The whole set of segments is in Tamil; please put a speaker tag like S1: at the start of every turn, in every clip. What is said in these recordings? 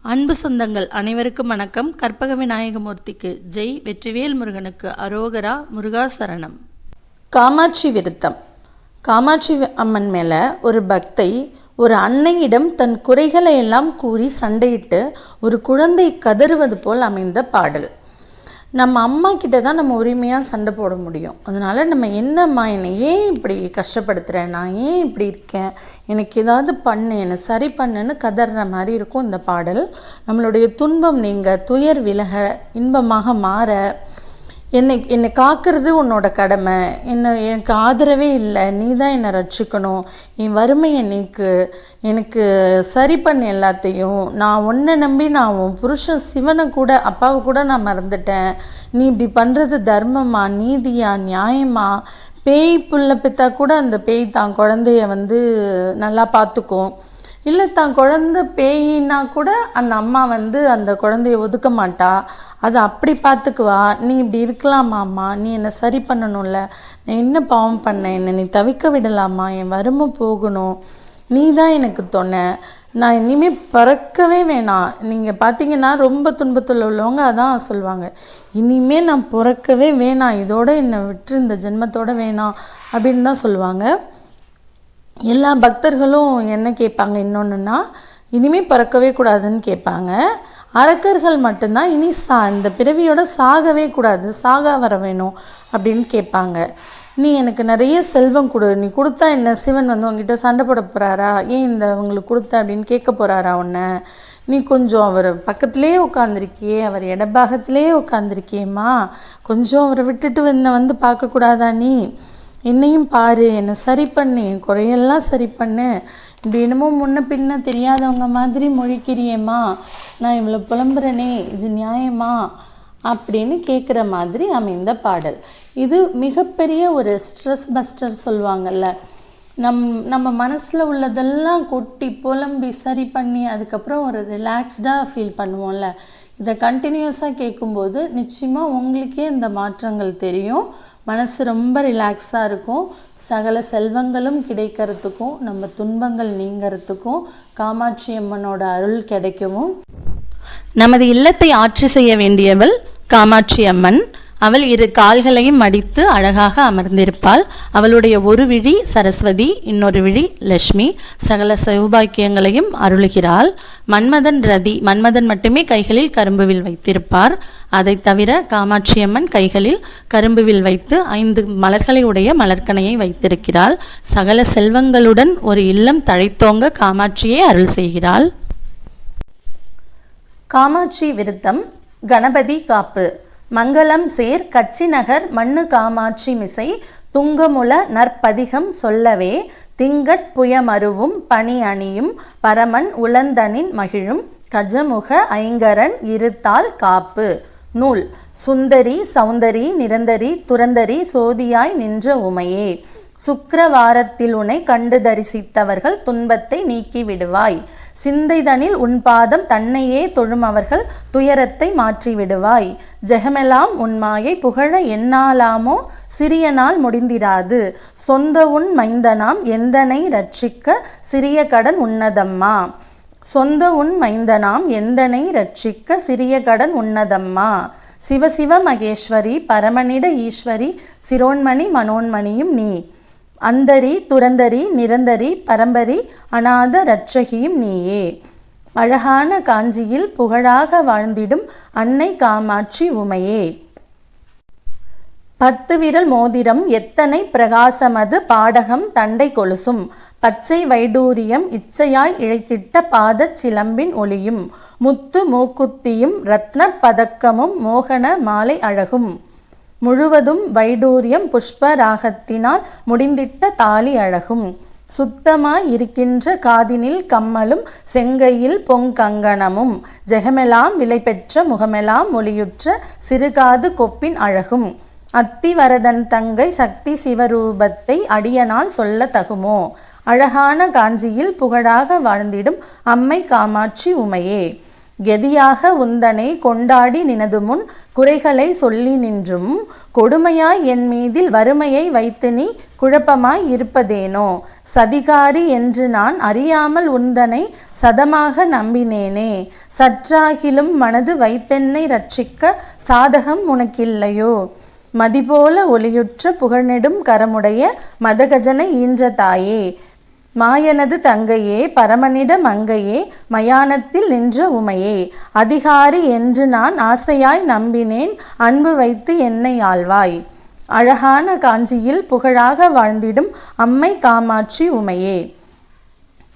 S1: அன்பு சொந்தங்கள் அனைவருக்கும் வணக்கம். கற்பக விநாயகமூர்த்திக்கு ஜெய், வெற்றிவேல் முருகனுக்கு அரோகரா, முருகாசரணம். காமாட்சி விருத்தம். காமாட்சி அம்மன் மேலே ஒரு பக்தை ஒரு அன்னையிடம் தன் குறைகளை எல்லாம் கூறி சண்டையிட்டு ஒரு குழந்தை கதறுவது போல் அமைந்த பாடல். நம்ம அம்மா கிட்ட தான் நம்ம உரிமையாக சண்டை போட முடியும். அதனால் நம்ம என்னம்மா, என்னை ஏன் இப்படி கஷ்டப்படுத்துகிறேன், நான் ஏன் இப்படி இருக்கேன், எனக்கு ஏதாவது பண்ணு, என்னை சரி பண்ணுன்னு கதற மாதிரி இருக்கும் இந்த பாடல். நம்மளுடைய துன்பம் நீங்க, துயர் விலக, இன்பமாக மாற, என்னை காக்கிறது உன்னோட கடமை, எனக்கு ஆதரவே இல்லை, நீ தான் என்னை ரட்சிக்கணும், என் வறுமையை நீக்கு, எனக்கு சரி பண்ணு எல்லாத்தையும், நான் உன்னை நம்பி நான் உன் புருஷன் சிவனை கூட, அப்பாவை கூட நான் மறந்துட்டேன், நீ இப்படி பண்ணுறது தர்மமா, நீதியா, நியாயமா, பேய் புள்ள பித்தா கூட அந்த பேய் தான் குழந்தைய நல்லா பார்த்துக்கும், இல்லை தான் குழந்தை பேயின்னா கூட அந்த அம்மா அந்த குழந்தைய ஒதுக்க மாட்டா, அதை அப்படி பார்த்துக்குவா. நீ இப்படி இருக்கலாமா அம்மா, நீ என்னை சரி பண்ணணும்ல, நான் என்ன பாவம் பண்ணேன், என்னை நீ தவிக்க விடலாமா, என் வறுமை போகணும், நீ தான் எனக்கு துணை, நான் இனிமேல் பிறக்கவே வேணாம். நீங்கள் பார்த்தீங்கன்னா ரொம்ப துன்பத்தில் உள்ளவங்க அதான் சொல்லுவாங்க, இனிமேல் நான் பிறக்கவே வேணாம், இதோட என்னை விட்டு இந்த ஜென்மத்தோடு வேணாம் அப்படின்னு தான் சொல்லுவாங்க. எல்லா பக்தர்களும் என்ன கேட்பாங்க, இன்னொன்றுன்னா இனிமேல் பிறக்கவே கூடாதுன்னு கேட்பாங்க. அரக்கர்கள் மட்டும்தான் இனி இந்த பிறவியோட சாகவே கூடாது, சாகா வர வேணும் அப்படின்னு கேட்பாங்க. நீ எனக்கு நிறைய செல்வம் கொடு, நீ கொடுத்தா என்ன சிவன் உங்ககிட்ட சண்டை போட போகிறாரா, ஏன் இந்த அவங்களுக்கு கொடுத்த அப்படின்னு கேட்க போகிறாரா உன்னை, நீ கொஞ்சம் அவர் பக்கத்துலேயே உட்காந்துருக்கியே, அவர் இடப்பாகத்திலே உட்காந்துருக்கியேம்மா, கொஞ்சம் அவரை விட்டுட்டு என்னை பார்க்கக்கூடாதா, நீ என்னையும் பாரு, என்னை சரி பண்ணு, என் குறையெல்லாம் சரி பண்ணு, இப்படி என்னமோ முன்ன பின்ன தெரியாதவங்க மாதிரி மொழிக்கிறியேம்மா, நான் இவ்வளோ புலம்புறனே, இது நியாயமா அப்படின்னு கேட்குற மாதிரி அமைந்த பாடல். இது மிகப்பெரிய ஒரு ஸ்ட்ரெஸ் பஸ்டர் சொல்லுவாங்கல்ல. நம்ம மனசில் உள்ளதெல்லாம் கொட்டி புலம்பி சரி பண்ணி அதுக்கப்புறம் ஒரு ரிலாக்ஸ்டாக ஃபீல் பண்ணுவோம்ல, இதை கண்டினியூஸாக கேட்கும்போது நிச்சயமாக உங்களுக்கே இந்த மாற்றங்கள் தெரியும். மனசு ரொம்ப ரிலாக்ஸாக இருக்கும். சகல செல்வங்களும் கிடைக்கிறதுக்கும், நம்ம துன்பங்கள் நீங்கிறதுக்கும், காமாட்சி அம்மனோட அருள் கிடைக்கவும். நமது இல்லத்தை ஆட்சி செய்ய வேண்டியவள் காமாட்சி அம்மன். அவள் இரு கால்களையும் மடித்து அழகாக அமர்ந்திருப்பாள். அவளுடைய ஒரு விழி சரஸ்வதி, இன்னொரு விழி லட்சுமி. சகல சௌபாக்கியங்களையும் அருளுகிறாள். மன்மதன் ரதி, மன்மதன் மட்டுமே கைகளில் கரும்புவில் வைத்திருப்பார். அதை தவிர காமாட்சி அம்மன் கைகளில் கரும்புவில் வைத்து 5 மலர்களை உடைய மலர்கனையை வைத்திருக்கிறாள். சகல செல்வங்களுடன் ஒரு இல்லம் தழைத்தோங்க காமாட்சியை அருள் செய்கிறாள். காமாட்சி விருத்தம். கணபதி காப்பு. மங்களம் சேர் கச்சி நகர் மண்ணு காமாட்சி மிசை துங்கமுல நற்பதிகம் சொல்லவே திங்கட் புயமருவும் பனி அணியும் பரமன் உளந்தனின் மகிழும் கஜமுக ஐங்கரன் இருத்தால் காப்பு. நூல். சுந்தரி சௌந்தரி நிரந்தரி துரந்தரி சோதியாய் நின்ற உமையே, சுக்கிரவாரத்தில் உன்னை கண்டு தரிசித்தவர்கள் துன்பத்தை நீக்கி விடுவாய். சிந்தைதனில் உன்பாதம் தன்னையே தொழும் அவர்கள் துயரத்தை மாற்றி விடுவாய். ஜெகமெல்லாம் உன்மாயை புகழ என்னாலாமோ சிறிய நாள் முடிந்திராது. சொந்த உன் மைந்தனாம் எந்தனை ரட்சிக்க சிறிய கடன் உன்னதம்மா. சொந்த உன் மைந்தனாம் எந்தனை ரட்சிக்க சிறிய கடன் உன்னதம்மா. சிவசிவ மகேஸ்வரி பரமனிட ஈஸ்வரி சிரோன்மணி மனோன்மணியும் நீ. அந்தரி துரந்தரி நிரந்தரி பரம்பரி அநாத ரட்சகியும் நீயே. அழகான காஞ்சியில் புகழாக வாழ்ந்திடும் அன்னை காமாட்சி உமையே. 10 விரல் மோதிரம் எத்தனை பிரகாசமது பாடகம் தண்டை கொலுசும் பச்சை வைடூரியம் இச்சையாய் இழைத்திட்ட பாதச் சிலம்பின் ஒளியும் முத்து மூக்குத்தியும் இரத்ன பதக்கமும் மோகன மாலை அழகும் முழுவதும் வைடூரியம் புஷ்ப ராகத்தினால் முடிந்திட்ட தாலி அழகும் சுத்தமாய் இருக்கின்ற காதினில் கம்மலும் செங்கையில் பொங்கங்கணமும் ஜெகமெல்லாம் விலை பெற்ற முகமெல்லாம் மொழியுற்ற சிறுகாது கொப்பின் அழகும் அத்திவரதன் தங்கை சக்தி சிவரூபத்தை அடியனால் சொல்ல தகுமோ. அழகான காஞ்சியில் புகழாக வாழ்ந்திடும் அம்மை காமாட்சி உமையே. கெதியாக உந்தனை கொண்டாடி நினதுமுன் குறைகளை சொல்லி நின்றும் கொடுமையாய் என் மீதில் வறுமையை வைத்து நீ குழப்பமாய் இருப்பதேனோ. சதிகாரி என்று நான் அறியாமல் உந்தனை சதமாக நம்பினேனே. சற்றாகிலும் மனது வைத்தென்னை ரட்சிக்க சாதகம் உனக்கில்லையோ. மதிபோல ஒளியுற்ற புகழ்நெடும் கரமுடைய மதகஜனை ஈன்ற தாயே, மாயனது தங்கையே, பரமனிட மங்கையே, மயானத்தில் நின்ற உமையே, அதிகாரி என்று நான் ஆசையாய் நம்பினேன், அன்பு வைத்து என்னை ஆள்வாய். அழகான காஞ்சியில் புகழாக வாழ்ந்திடும் அம்மை காமாட்சி உமையே,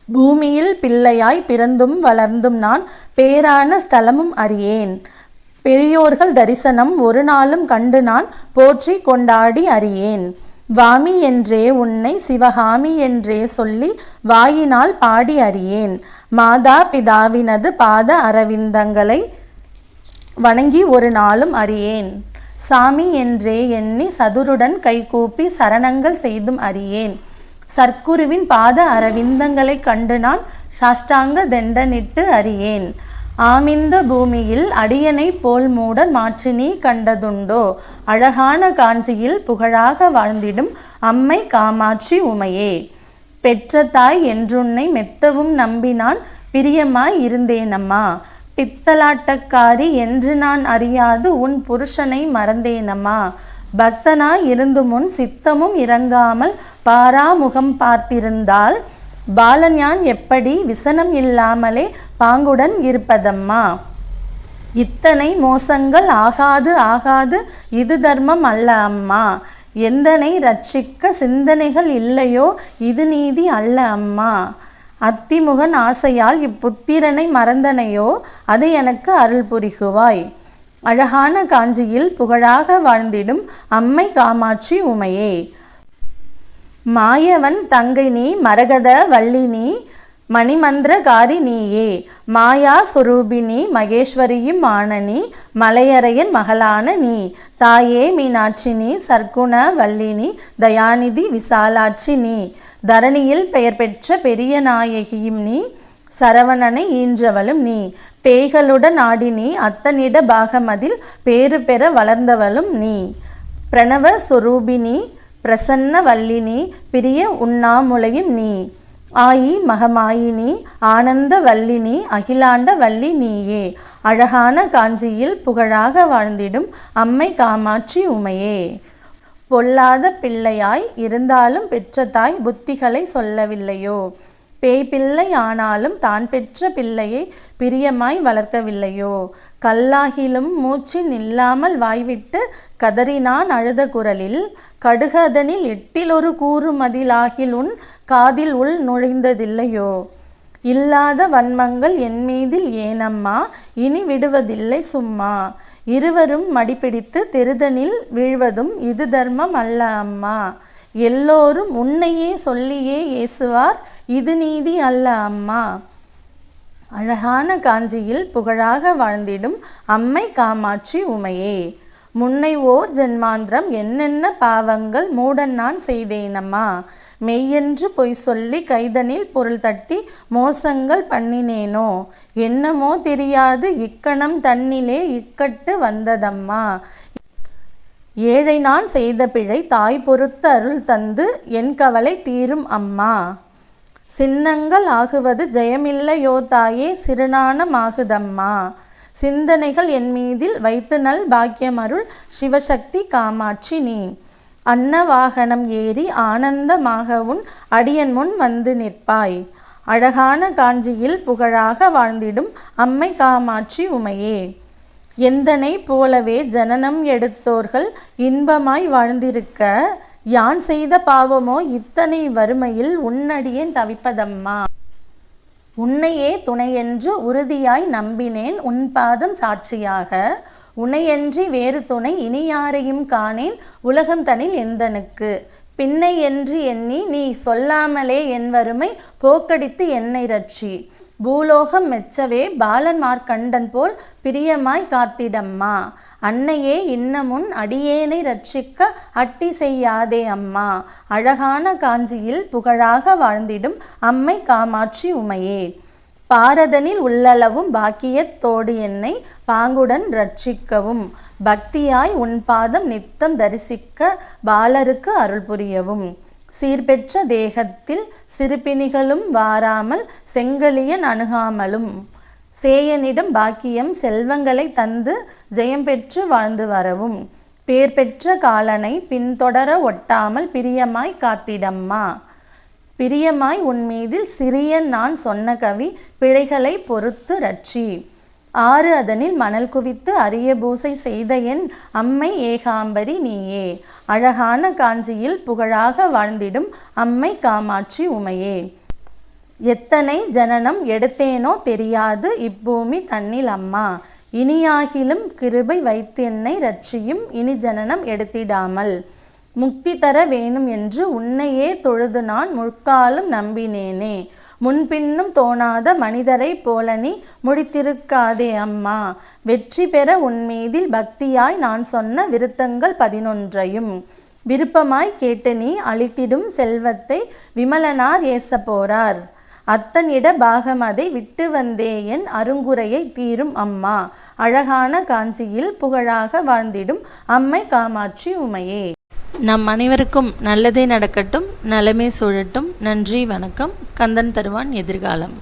S1: பூமியில் பிள்ளையாய் பிறந்தும் வளர்ந்தும் நான் பேரான ஸ்தலமும் அறியேன். பெரியோர்கள் தரிசனம் ஒரு நாளும் கண்டு நான் போற்றி கொண்டாடி அறியேன். வாமி என்றே உன்னை சிவகாமி என்றே சொல்லி வாயினால் பாடி அறியேன். மாதா பிதாவினது பாத அரவிந்தங்களை வணங்கி ஒரு நாளும் அறியேன். சாமி என்றே எண்ணி சதுருடன் கைகூப்பி சரணங்கள் செய்தும் அறியேன். சர்க்குருவின் பாத அரவிந்தங்களை கண்டு நான் சாஷ்டாங்க தண்டனிட்டு அறியேன். ஆமிந்த பூமியில் அடியனை போல் மூடன் மாற்றி நீ கண்டதுண்டோ. அழகான காஞ்சியில் புகழாக வாழ்ந்திடும் அம்மை காமாட்சி உமையே, பெற்ற தாய் என்றுன்னை மெத்தவும் நம்பி நான் பிரியமாய் இருந்தேனம்மா. பித்தலாட்டக்காரி என்று நான் அறியாது உன் புருஷனை மறந்தேனம்மா. பக்தனாய் இருந்து முன் சித்தமும் இறங்காமல் பாராமுகம் பார்த்திருந்தால் பாலஞான் எப்படி விசனம் இல்லாமலே பாங்குடன் இருப்பதம்மா. இத்தனை மோசங்கள் ஆகாது ஆகாது, இது தர்மம் அல்ல அம்மா. எந்தனை ரட்சிக்க சிந்தனைகள் இல்லையோ, இது நீதி அல்ல அம்மா. அத்திமுகன் ஆசையால் இப்புத்திரனை மறந்தனையோ, அது எனக்கு அருள் புரிகுவாய். அழகான காஞ்சியில் புகழாக வாழ்ந்திடும் அம்மை காமாட்சி உமையே, மாயவன் தங்கை நீ, மரகத வள்ளி நீ, மணிமந்திரகாரி நீயே. மாயா சுரூபினி மகேஸ்வரியும் ஆனனி, மலையரையன் மகளான நீ. தாயே மீனாட்சி நீ, சர்க்குண வல்லினி, தயாநிதி விசாலாட்சி நீ. தரணியில் பெயர் பெற்ற பெரிய நாயகியும் நீ, சரவணனை ஈன்றவளும் நீ. பேய்களுடன் ஆடி நீ, அத்தனிட பாகமதில் பேறு பெற வளர்ந்தவளும் நீ. பிரணவ சொரூபினி பிரசன்ன வல்லினி, பிரிய உண்ணாமுலையும் நீ. ஆயி மகமாயினி, ஆனந்த வல்லினி, அகிலாண்ட வள்ளி நீயே. அழகான காஞ்சியில் புகழாக வாழ்ந்திடும் அம்மை காமாட்சி உமையே, பொல்லாத பிள்ளையாய் இருந்தாலும் பெற்ற தாய் புத்திகளை சொல்லவில்லையோ. பேய் பிள்ளை ஆனாலும் தான் பெற்ற பிள்ளையை பிரியமாய் வளர்க்கவில்லையோ. கல்லாகிலும் மூச்சு நில்லாமல் வாய்விட்டு கதறினான் அழுத குரலில், கடுகதனில் எட்டில் ஒரு கூறு மதிலாகில் உன் காதில் உள் நுழைந்ததில்லையோ. இல்லாத வன்மங்கள் என் மீதில் ஏனம்மா, இனி விடுவதில்லை சும்மா. இருவரும் மடிப்பிடித்து தெருதனில் வீழ்வதும் இது தர்மம் அல்ல அம்மா. எல்லோரும் உன்னையே சொல்லியே ஏசுவார், இது நீதி அல்ல அம்மா. அழகான காஞ்சியில் புகழாக வாழ்ந்திடும் அம்மை காமாட்சி உமையே, முன்னை ஓர் ஜென்மாந்திரம் என்னென்ன பாவங்கள் மூடன் நான் செய்தேனம்மா. மெய்யென்று பொய் சொல்லி கைதனில் பொருள் தட்டி மோசங்கள் பண்ணினேனோ. என்னமோ தெரியாது இக்கணம் தன்னிலே இக்கட்டு வந்ததம்மா. ஏழை நான் செய்த பிழை தாய் பொறுத்து அருள் தந்து என் கவலை தீரும் அம்மா. சின்னங்கள் ஆகுவது ஜெயமில்லையோ தாயே, சிறுநாணமாகுதம்மா. சிந்தனைகள் என் மீதில் வைத்து நல் பாக்கியமருள் சிவசக்தி காமாட்சி நீ. அன்னவாகனம் ஏறி ஆனந்தமாக உன் அடியன் முன் வந்து நிற்பாய். அழகான காஞ்சியில் புகழாக வாழ்ந்திடும் அம்மை காமாட்சி உமையே, எந்தனை போலவே ஜனனம் எடுத்தோர்கள் இன்பமாய் வாழ்ந்திருக்க, யான் செய்த பாவமோ இத்தனை வறுமையில் உன்னடியேன் தவிப்பதம்மா. உன்னையே துணையென்று உறுதியாய் நம்பினேன் உன் பாதம் சாட்சியாக. உன்னையன்றி வேறு துணை இனி யாரையும் காணேன் உலகந்தனில் எந்தனுக்கு. பின்னை என்று எண்ணி நீ சொல்லாமலே என் வறுமை போக்கடித்து என்னை ரட்சி. பூலோகம் மெச்சவே பாலன் மார்க்கண்டன் போல் பிரியமாய் காத்திடம்மா. அன்னையே இன்னமுன் அடியேனை ரட்சிக்க அட்டி செய்யாதே அம்மா. அழகான காஞ்சியில் புகழாக வாழ்ந்திடும் அம்மை காமாட்சி உமையே, பாரதனில் உள்ளளவும் பாக்கியத்தோடு என்னை பாங்குடன் ரட்சிக்கவும், பக்தியாய் உன் பாதம் நித்தம் தரிசிக்க பாலருக்கு அருள் புரியவும், சீர்பெற்ற தேகத்தில் சிறுபிணிகளும் வாராமல் செங்கலியன் அணுகாமலும், சேயனிடம் பாக்கியம் செல்வங்களை தந்து ஜெயம் பெற்று வாழ்ந்து வரவும், பேர் பெற்ற காலனை பின்தொடர ஒட்டாமல் பிரியமாய் காத்திடம்மா. பிரியமாய் உன்மீதில் சிறியன் நான் சொன்ன கவி பிழைகளை பொறுத்து ரட்சி. ஆறு அதனில் மணல் குவித்து அரிய பூசை செய்த என் அம்மை ஏகாம்பரி நீயே. அழகான காஞ்சியில் புகழாக வாழ்ந்திடும் அம்மை காமாட்சி உமையே. எத்தனை ஜனனம் எடுத்தேனோ தெரியாது இப்பூமி தன்னில் அம்மா. இனியாகிலும் கிருபை வைத்தென்னை ரட்சியும் இனி ஜனனம் எடுத்திடாமல். முக்தி தர வேணும் என்று உன்னையே தொழுது நான் முற்காலம் நம்பினேனே. முன்பின்னும் தோணாத மனிதரை போல நீ முடித்திருக்காதே அம்மா. வெற்றி பெற உன்மீதில் பக்தியாய் நான் சொன்ன விருத்தங்கள் 11ஐயும் விருப்பமாய் கேட்டு நீ அளித்திடும் செல்வத்தை விமலனார் ஏச போறார். அத்தனிட பாகம் அதை விட்டு வந்தே என் அருங்குறையை தீரும் அம்மா. அழகான காஞ்சியில் புகழாக வாழ்ந்திடும் அம்மை காமாட்சி உமையே. நம் அனைவருக்கும் நல்லதே நடக்கட்டும், நலமே சூழட்டும். நன்றி, வணக்கம். கந்தன் தருவான் எதிர்காலம்.